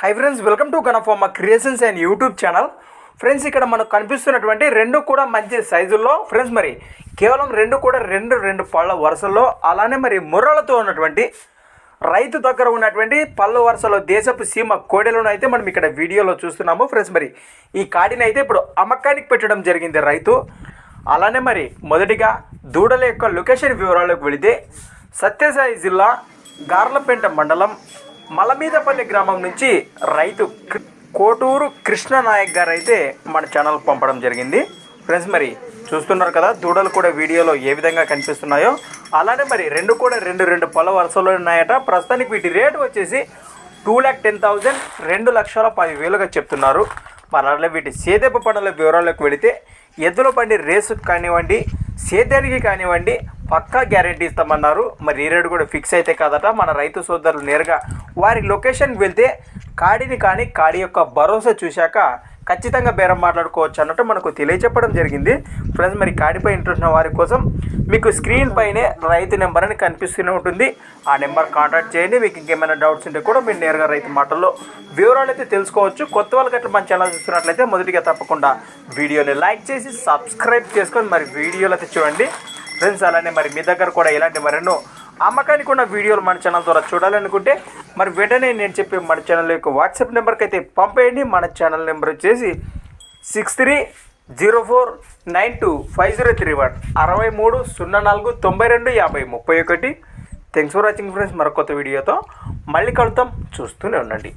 High friends, welcome to గణఫార్మా creations and YouTube channel. Friends, ఇక్కడ మనకు కనిపిస్తున్నటువంటి రెండు కూడా మంచి సైజుల్లో ఫ్రెండ్స్, మరి కేవలం రెండు కూడా రెండు పళ్ళ వరుసల్లో, అలానే మరి ముర్రలతో ఉన్నటువంటి రైతు దగ్గర ఉన్నటువంటి పళ్ళ వరుసలో దేశపు సీమ కోడెలను అయితే మనం ఇక్కడ వీడియోలో చూస్తున్నాము. ఫ్రెండ్స్, మరి ఈ కాడిని అయితే ఇప్పుడు అమ్మకానికి పెట్టడం జరిగింది రైతు. అలానే మరి మొదటిగా దూడల యొక్క లొకేషన్ వివరాలకు వెళితే సత్యసాయి జిల్లా గార్లపేంట మండలం మలమీదపల్లి గ్రామం నుంచి రైతు కోటూరు కృష్ణనాయక్ గారు అయితే మన ఛానల్ పంపడం జరిగింది. ఫ్రెండ్స్, మరి చూస్తున్నారు కదా దూడలు కూడా వీడియోలో ఏ విధంగా కనిపిస్తున్నాయో. అలానే మరి రెండు కూడా రెండు పళ్ళ వరుసలో ఉన్నాయట. ప్రస్తుతానికి వీటి రేటు వచ్చేసి 2,10,000 2,10,000గా చెప్తున్నారు. మరి అలాగే వీటి సేద్యపు పనుల వివరాలకు వెళితే ఎద్దుల బండి రేసుకు కానివ్వండి, సేద్యానికి కానివ్వండి పక్కా గ్యారెంటీ ఇస్తామన్నారు. మరి ఈ రేటు కూడా ఫిక్స్ అయితే కాదట. మన రైతు సోదరులు నేరుగా వారి లొకేషన్కి వెళ్తే కాడిని కానీ కాడి యొక్క భరోసా చూశాక ఖచ్చితంగా బేరం మాట్లాడుకోవచ్చు అన్నట్టు మనకు తెలియచెప్పడం జరిగింది. ఫ్రెండ్స్, మరి కాడిపై ఇంట్రెస్ట్ ఉన్న వారి కోసం మీకు స్క్రీన్ పైనే రైతు నెంబర్ అని కనిపిస్తూనే ఉంటుంది. ఆ నెంబర్ కాంటాక్ట్ చేయండి. మీకు ఇంకేమైనా డౌట్స్ ఉంటే కూడా మీరు నేరుగా రైతు మాటల్లో వివరాలు అయితే తెలుసుకోవచ్చు. కొత్త వాళ్ళకి అట్లా మన ఛానల్ చూస్తున్నట్లయితే మొదటిగా తప్పకుండా వీడియోని లైక్ చేసి సబ్స్క్రైబ్ చేసుకొని మరి వీడియోలు అయితే చూడండి. ఫ్రెండ్స్, అలానే మరి మీ దగ్గర కూడా ఇలాంటి మరెన్నో అమ్మకానికి ఉన్న వీడియోలు మన ఛానల్ ద్వారా చూడాలనుకుంటే మరి వెంటనే నేను చెప్పే మన ఛానల్ యొక్క వాట్సాప్ నెంబర్కి అయితే పంపేయండి. మన ఛానల్ నెంబర్ వచ్చేసి 6304925031 6304925031. Thanks for watching friends. మరొక కొత్త వీడియోతో మళ్ళీ కలుద్దాం. చూస్తూనే ఉండండి.